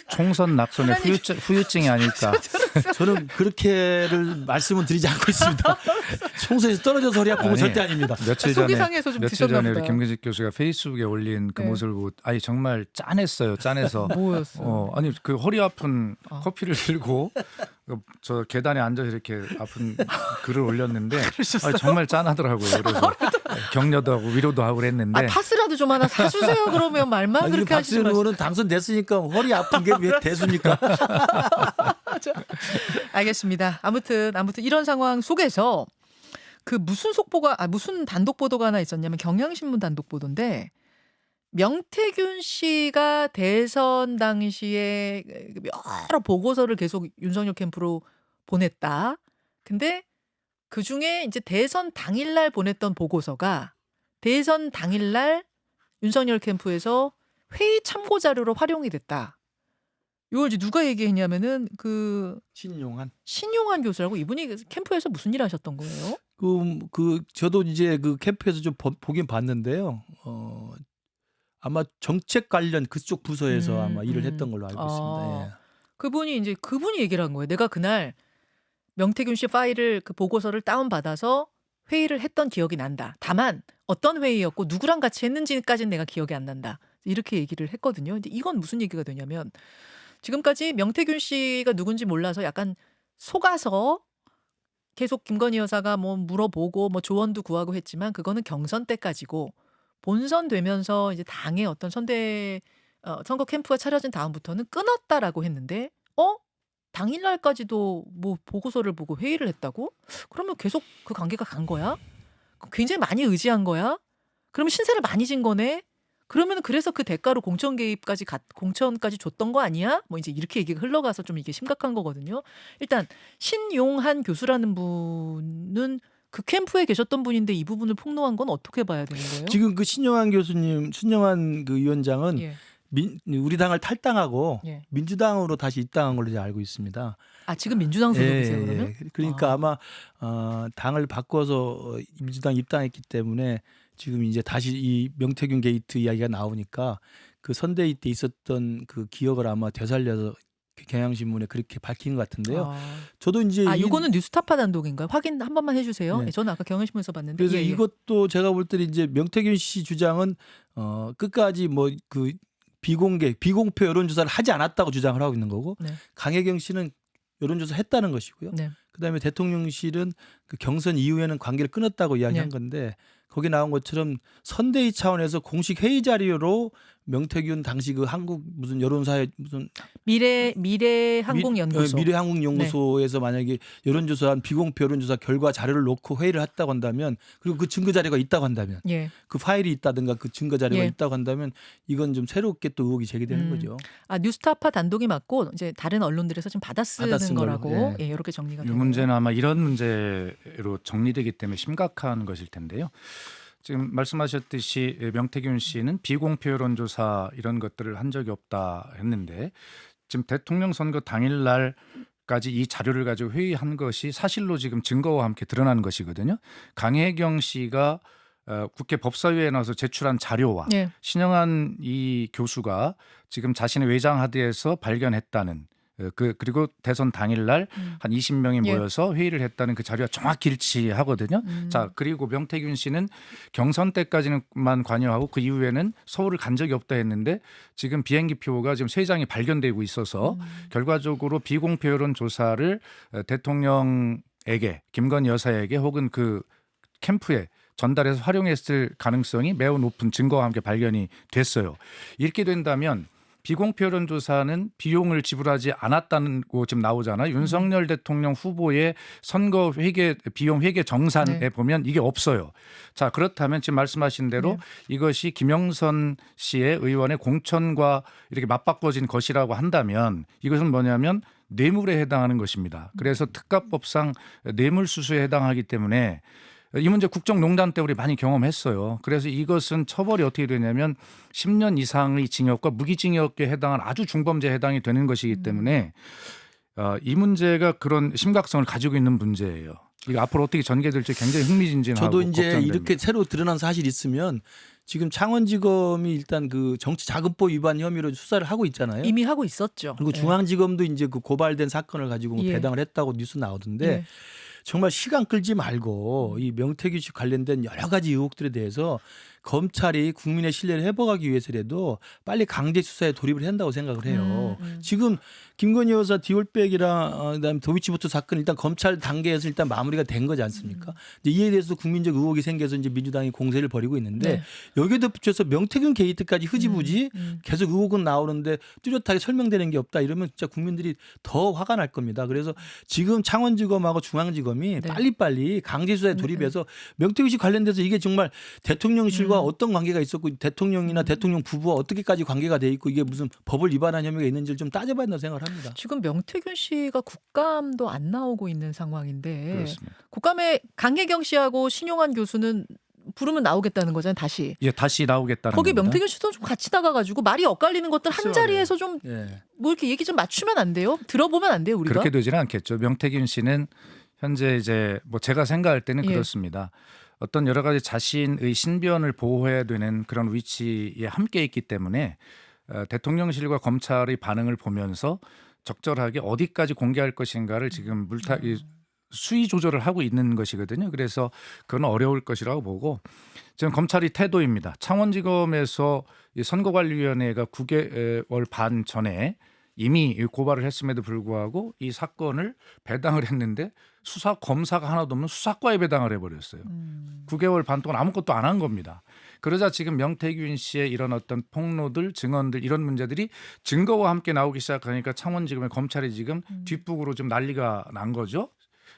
총선 낙선의 후유증이 아닐까. 저는 그렇게를 말씀은 드리지 않고 있습니다. 총선에서 떨어져서 허리 아픈 건 아니, 절대 아닙니다. 며칠 속이 전에 상해서 좀 며칠 드셨나 전에 우리 보다. 김근식 교수가 페이스북에 올린 그 네. 모습을 보고 아니 정말 짠했어요. 짠해서 뭐였어요? 아니 그 허리 아픈 커피를 들고 저 계단에 앉아서 이렇게 아픈 글을 올렸는데 아니, 정말 짠하더라고요. 그래서 격려도 하고 위로도 하고 그랬는데 아, 파스라도 좀 하나 사주세요. 그러면 말만 아니, 그렇게 하시지 박수현 마시고. 의원은 당선됐으니까 허리 아픈 게 왜 대수입니까? 알겠습니다. 아무튼 이런 상황 속에서 그 무슨 속보가 무슨 단독 보도가 하나 있었냐면 경향신문 단독 보도인데 명태균 씨가 대선 당시에 여러 보고서를 계속 윤석열 캠프로 보냈다. 근데 그중에 이제 대선 당일날 보냈던 보고서가 대선 당일날 윤석열 캠프에서 회의 참고 자료로 활용이 됐다. 이걸 이제 누가 얘기했냐면은 그 신용한. 신용환 교수라고 이분이 캠프에서 무슨 일 하셨던 거예요? 저도 이제 그 캠프에서 좀 보긴 봤는데요. 아마 정책 관련 그쪽 부서에서 아마 일을 했던 걸로 알고 있습니다. 예. 그분이 얘기를 한 거예요. 내가 그날 명태균 씨 파일을 그 보고서를 다운 받아서 회의를 했던 기억이 난다. 다만 어떤 회의였고 누구랑 같이 했는지까지는 내가 기억이 안 난다. 이렇게 얘기를 했거든요. 근데 이건 무슨 얘기가 되냐면 지금까지 명태균 씨가 누군지 몰라서 약간 속아서 계속 김건희 여사가 뭐 물어보고 뭐 조언도 구하고 했지만 그거는 경선 때까지고 본선 되면서 이제 당의 어떤 선거 캠프가 차려진 다음부터는 끊었다라고 했는데 당일날까지도 뭐 보고서를 보고 회의를 했다고? 그러면 계속 그 관계가 간 거야? 굉장히 많이 의지한 거야? 그러면 신세를 많이 진 거네? 그러면 그래서 그 대가로 공천 개입까지 공천까지 줬던 거 아니야? 뭐 이제 이렇게 얘기가 흘러가서 좀 이게 심각한 거거든요. 일단 신용한 교수라는 분은 그 캠프에 계셨던 분인데 이 부분을 폭로한 건 어떻게 봐야 되는 거예요? 지금 그 신용한 그 위원장은 예. 우리 당을 탈당하고 예. 민주당으로 다시 입당한 걸로 제가 알고 있습니다. 아 지금 민주당 소속이세요 그러면? 그러니까 아마 당을 바꿔서 민주당 입당했기 때문에 지금 이제 다시 이 명태균 게이트 이야기가 나오니까 그 선대위 때 있었던 그 기억을 아마 되살려서 경향신문에 그렇게 밝힌 것 같은데요. 저도 이제 이거는 뉴스타파 단독인가요? 확인 한 번만 해주세요. 네. 네, 저는 아까 경향신문에서 봤는데. 그래서 예, 예. 이것도 제가 볼 때는 이제 명태균 씨 주장은 끝까지 뭐 그 비공표 여론조사를 하지 않았다고 주장을 하고 있는 거고 네. 강혜경 씨는 여론조사 했다는 것이고요. 네. 그다음에 대통령실은 그 경선 이후에는 관계를 끊었다고 이야기한 네. 건데 거기 나온 것처럼 선대위 차원에서 공식 회의 자료로 명태균 당시 그 한국 무슨 여론사에 무슨 미래항공연구소. 미래항공연구소에서 만약에 여론조사한 비공표 여론조사 결과 자료를 놓고 회의를 했다고 한다면 그리고 그 증거 자료가 있다고 한다면 예. 그 파일이 있다든가 그 증거 자료가 예. 있다고 한다면 이건 좀 새롭게 또 의혹이 제기되는 거죠. 뉴스타파 단독이 맞고 이제 다른 언론들에서 좀 받아쓰는 거라고 걸로, 예, 이렇게 정리가 이 되네요. 문제는 아마 이런 문제로 정리되기 때문에 심각한 것일 텐데요. 지금 말씀하셨듯이 명태균 씨는 비공표 여론조사 이런 것들을 한 적이 없다 했는데 지금 대통령 선거 당일날까지 이 자료를 가지고 회의한 것이 사실로 지금 증거와 함께 드러나는 것이거든요. 강혜경 씨가 국회 법사위에 나와서 제출한 자료와 예. 신영한 이 교수가 지금 자신의 외장하드에서 발견했다는 그리고 대선 당일날 한 20명이 예. 모여서 회의를 했다는 그 자료가 정확히 일치하거든요. 자, 그리고 명태균 씨는 경선 때까지만 관여하고 그 이후에는 서울을 간 적이 없다 했는데 지금 비행기표가 지금 3장이 발견되고 있어서 결과적으로 비공표 여론 조사를 대통령에게 김건희 여사에게 혹은 그 캠프에 전달해서 활용했을 가능성이 매우 높은 증거와 함께 발견이 됐어요. 이렇게 된다면 비공표 여론조사는 비용을 지불하지 않았다는 거 지금 나오잖아요. 윤석열 대통령 후보의 선거 회계 비용 회계 정산에 네. 보면 이게 없어요. 자, 그렇다면 지금 말씀하신 대로 이것이 김영선 씨의 의원의 공천과 이렇게 맞바꿔진 것이라고 한다면 이것은 뭐냐면 뇌물에 해당하는 것입니다. 그래서 특가법상 뇌물수수에 해당하기 때문에 이 문제 국정농단 때 우리 많이 경험했어요. 그래서 이것은 처벌이 어떻게 되냐면 10년 이상의 징역과 무기징역에 해당한 아주 중범죄에 해당이 되는 것이기 때문에 이 문제가 그런 심각성을 가지고 있는 문제예요. 이거 앞으로 어떻게 전개될지 굉장히 흥미진진하고 저도 이제 걱정됩니다. 이렇게 새로 드러난 사실이 있으면 지금 창원지검이 일단 그 정치자금법 위반 혐의로 수사를 하고 있잖아요. 이미 하고 있었죠. 그리고 중앙지검도 이제 그 고발된 사건을 가지고 뭐 예. 배당을 했다고 뉴스 나오던데 예. 정말 시간 끌지 말고 이 명태균 씨 관련된 여러 가지 의혹들에 대해서 검찰이 국민의 신뢰를 회복하기 위해서라도 빨리 강제 수사에 돌입을 한다고 생각을 해요. 지금 김건희 여사 디올백이랑 그다음에 도이치모터 사건 일단 검찰 단계에서 일단 마무리가 된 거지 않습니까? 이제 이에 대해서 국민적 의혹이 생겨서 이제 민주당이 공세를 벌이고 있는데 네. 여기에 덧붙여서 명태균 게이트까지 흐지부지 계속 의혹은 나오는데 뚜렷하게 설명되는 게 없다 이러면 진짜 국민들이 더 화가 날 겁니다. 그래서 지금 창원지검하고 중앙지검이 네. 빨리빨리 강제 수사에 돌입해서 명태균 씨 관련돼서 이게 정말 대통령실과 어떤 관계가 있었고 대통령이나 대통령 부부와 어떻게까지 관계가 돼 있고 이게 무슨 법을 위반한 혐의가 있는지를 좀 따져봐야 한다고 생각을 합니다. 지금 명태균 씨가 국감도 안 나오고 있는 상황인데 그렇습니다. 국감에 강혜경 씨하고 신용환 교수는 부르면 나오겠다는 거잖아요. 다시. 예, 다시 나오겠다는 거기 겁니다. 명태균 씨도 좀 같이 나가가지고 말이 엇갈리는 것들 한 글쎄요. 자리에서 좀 뭐 예. 이렇게 얘기 좀 맞추면 안 돼요? 들어보면 안 돼요, 우리가? 그렇게 되지는 않겠죠. 명태균 씨는 현재 이제 뭐 제가 생각할 때는 예. 그렇습니다. 어떤 여러 가지 자신의 신변을 보호해야 되는 그런 위치에 함께 있기 때문에 대통령실과 검찰의 반응을 보면서 적절하게 어디까지 공개할 것인가를 지금 수위 조절을 하고 있는 것이거든요. 그래서 그건 어려울 것이라고 보고 지금 검찰이 태도입니다. 창원지검에서 이 선거관리위원회가 9개월 반 전에 이미 고발을 했음에도 불구하고 이 사건을 배당을 했는데 수사 검사가 하나도 없는 수사과에 배당을 해버렸어요. 9개월 반 동안 아무것도 안 한 겁니다. 그러자 지금 명태균 씨의 이런 어떤 폭로들, 증언들 이런 문제들이 증거와 함께 나오기 시작하니까 창원지검의 검찰이 지금 뒷북으로 좀 난리가 난 거죠.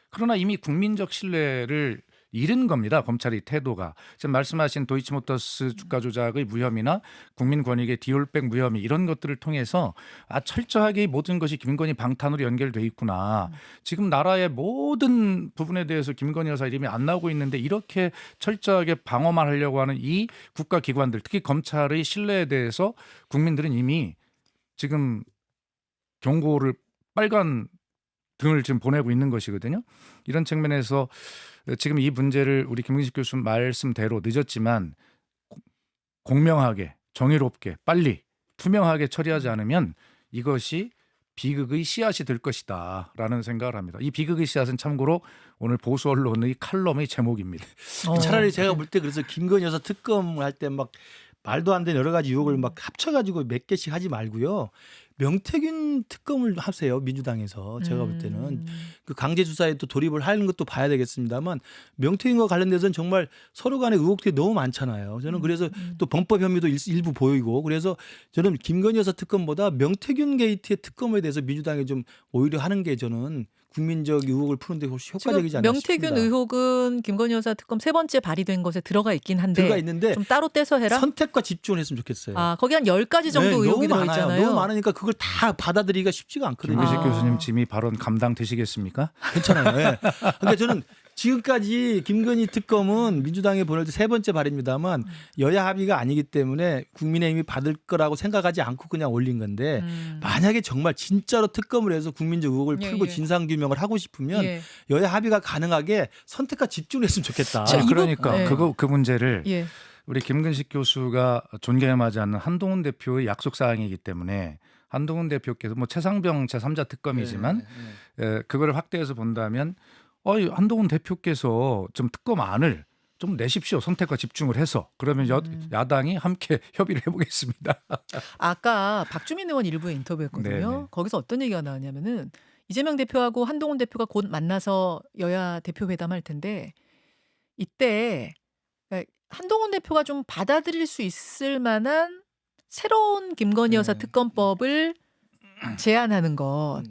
그러나 이미 국민적 신뢰를 잃은 겁니다. 검찰의 태도가. 지금 말씀하신 도이치모터스 주가 조작의 무혐의나 국민권익의 디올백 무혐의 이런 것들을 통해서 철저하게 모든 것이 김건희 방탄으로 연결돼 있구나. 지금 나라의 모든 부분에 대해서 김건희 여사 이름이 안 나오고 있는데 이렇게 철저하게 방어만 하려고 하는 이 국가기관들 특히 검찰의 신뢰에 대해서 국민들은 이미 지금 경고를 빨간 등을 지금 보내고 있는 것이거든요. 이런 측면에서 지금 이 문제를 우리 김근식 교수 말씀대로 늦었지만 공명하게 정의롭게 빨리 투명하게 처리하지 않으면 이것이 비극의 씨앗이 될 것이다라는 생각을 합니다. 이 비극의 씨앗은 참고로 오늘 보수 언론의 칼럼의 제목입니다. 차라리 제가 볼 때 그래서 김건희 여사 특검을 할 때 막 말도 안 되는 여러 가지 의혹을 막 합쳐가지고 몇 개씩 하지 말고요. 명태균 특검을 하세요. 민주당에서 제가 볼 때는 그 강제 수사에 또 돌입을 하는 것도 봐야 되겠습니다만 명태균과 관련돼서는 정말 서로 간의 의혹들이 너무 많잖아요. 저는 그래서 또 범법 혐의도 일부 보이고 그래서 저는 김건희 여사 특검보다 명태균 게이트의 특검에 대해서 민주당이 좀 오히려 하는 게 저는 국민적 의혹을 푸는데 훨씬 효과적이지 않나 싶습니다. 명태균 의혹은 김건희 여사 특검 세 번째 발의된 것에 들어가 있긴 한데 들어가 있는데 좀 따로 떼서 해라. 선택과 집중을 했으면 좋겠어요. 아, 거기 한 10가지 정도 네, 의혹이 너무 들어있잖아요. 많아요. 너무 많으니까 그걸 다 받아들이기가 쉽지가 않거든요. 김근식 아. 교수님 지금 이 발언 감당 되시겠습니까? 괜찮아요. 예. 그러니까 저는 지금까지 김건희 특검은 민주당에 보낼 때 세 번째 발입니다만 여야 합의가 아니기 때문에 국민의힘이 받을 거라고 생각하지 않고 그냥 올린 건데 만약에 정말 진짜로 특검을 해서 국민적 의혹을 예, 풀고 예. 진상규명을 하고 싶으면 예. 여야 합의가 가능하게 선택과 집중을 했으면 좋겠다. 자, 그러니까 예. 그 문제를 예. 우리 김근식 교수가 존경하지 않는 한동훈 대표의 약속 사항이기 때문에 한동훈 대표께서 뭐 최상병 제3자 특검이지만 그걸 확대해서 본다면 한동훈 대표께서 좀 특검안을 좀 내십시오. 선택과 집중을 해서. 그러면 야당이 함께 협의를 해보겠습니다. 아까 박주민 의원 일부에 인터뷰했거든요. 네네. 거기서 어떤 얘기가 나왔냐면은 이재명 대표하고 한동훈 대표가 곧 만나서 여야 대표 회담할 텐데 이때 그러니까 한동훈 대표가 좀 받아들일 수 있을 만한 새로운 김건희 여사 특검법을 제안하는 것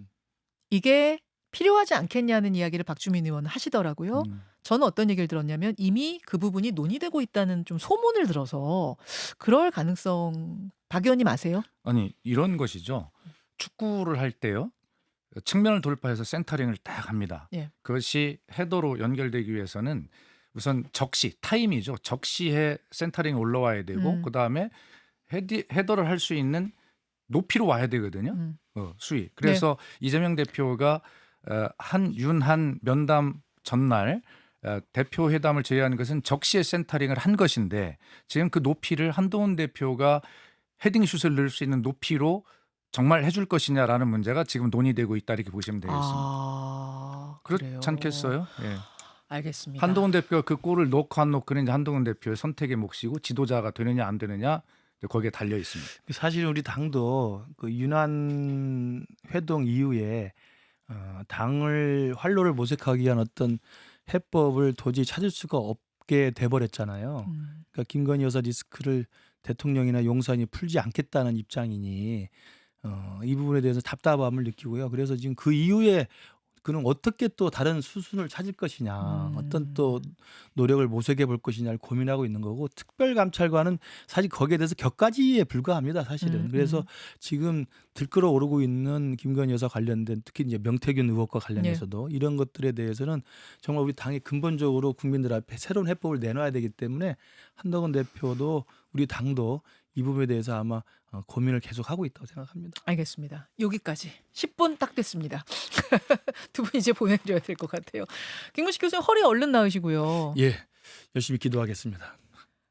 이게 필요하지 않겠냐는 이야기를 박주민 의원은 하시더라고요. 저는 어떤 얘기를 들었냐면 이미 그 부분이 논의되고 있다는 좀 소문을 들어서 그럴 가능성 박 의원님 아세요? 아니 이런 것이죠. 축구를 할 때요. 측면을 돌파해서 센터링을 딱 합니다. 예. 그것이 헤더로 연결되기 위해서는 우선 적시, 타임이죠. 적시에 센터링이 올라와야 되고 그다음에 헤더를 할 수 있는 높이로 와야 되거든요. 수위. 그래서 이재명 대표가 한윤한 면담 전날 대표 회담을 제의하는 것은 적시에 센터링을 한 것인데 지금 그 높이를 한동훈 대표가 헤딩슛을 넣을 수 있는 높이로 정말 해줄 것이냐라는 문제가 지금 논의되고 있다 이렇게 보시면 되겠습니다. 아, 그렇지 그래요. 않겠어요? 예. 알겠습니다. 한동훈 대표가 그 골을 넣고 안 넣고는 이제 한동훈 대표의 선택의 몫이고 지도자가 되느냐 안 되느냐 이제 거기에 달려 있습니다. 사실 우리 당도 그 윤한 회동 이후에 당을 활로를 모색하기 위한 어떤 해법을 도저히 찾을 수가 없게 돼버렸잖아요. 그러니까 김건희 여사 리스크를 대통령이나 용산이 풀지 않겠다는 입장이니 이 부분에 대해서 답답함을 느끼고요. 그래서 지금 그 이후에 그는 어떻게 또 다른 수순을 찾을 것이냐, 어떤 또 노력을 모색해 볼 것이냐를 고민하고 있는 거고, 특별감찰관은 사실 거기에 대해서 격가지에 불과합니다, 사실은. 그래서 지금 들끓어 오르고 있는 김건희 여사 관련된 특히 이제 명태균 의혹과 관련해서도 이런 것들에 대해서는 정말 우리 당이 근본적으로 국민들 앞에 새로운 해법을 내놔야 되기 때문에 한동훈 대표도 우리 당도 이 부분에 대해서 아마 고민을 계속 하고 있다고 생각합니다. 알겠습니다. 여기까지 10분 딱 됐습니다. 두 분 이제 보내드려야 될 것 같아요. 김근식 교수님 허리 얼른 나으시고요. 예, 열심히 기도하겠습니다.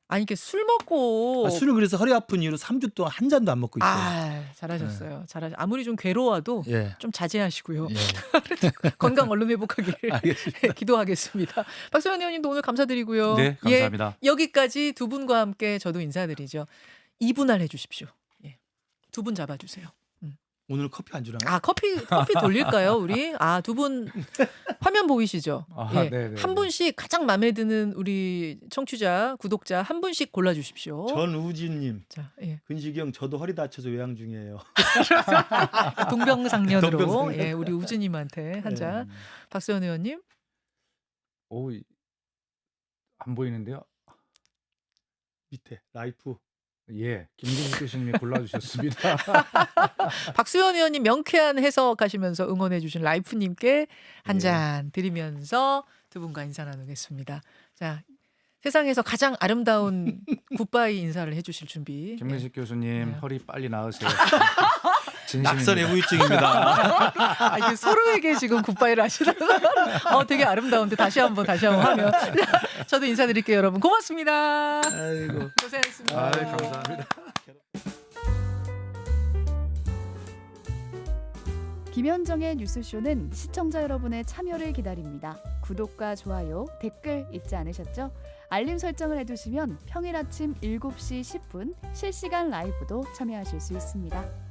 아니 이렇게 술 먹고 술을 그래서 허리 아픈 이후로 3주 동안 한 잔도 안 먹고 있어요. 잘하셨어요. 아무리 좀 괴로워도 예. 좀 자제하시고요. 예. 건강 얼른 회복하기를 알겠습니다. 기도하겠습니다. 박소연 의원님도 오늘 감사드리고요. 네, 감사합니다. 예, 여기까지 두 분과 함께 저도 인사드리죠. 2분할 해주십시오. 예. 두 분 잡아주세요. 오늘 커피 안 주나요? 아 커피 돌릴까요 우리? 두 분 화면 보이시죠? 예. 네네. 한 분씩 가장 마음에 드는 우리 청취자 구독자 한 분씩 골라주십시오. 전우진님, 자, 예. 근식이 형 저도 허리 다쳐서 요양 중이에요. 동병상련으로 동병상련. 예, 우리 우주님한테 한 잔. 박수현 의원님. 오, 안 보이는데요? 밑에 라이프. 예, 김근식 교수님이 골라주셨습니다. 박수현 의원님 명쾌한 해석하시면서 응원해주신 라이프님께 한 잔 드리면서 두 분과 인사 나누겠습니다. 자, 세상에서 가장 아름다운 굿바이 인사를 해주실 준비. 김근식 교수님 네. 허리 빨리 나으세요. 진심입니다. 낙선의 후유증입니다. 이게 서로에게 지금 굿바이를 하시는 되게 아름다운데 다시 한번 하면 저도 인사드릴게요 여러분 고맙습니다. 아이고. 고생했습니다. 감사합니다. 김현정의 뉴스쇼는 시청자 여러분의 참여를 기다립니다. 구독과 좋아요, 댓글 잊지 않으셨죠? 알림 설정을 해두시면 평일 아침 7시 10분 실시간 라이브도 참여하실 수 있습니다.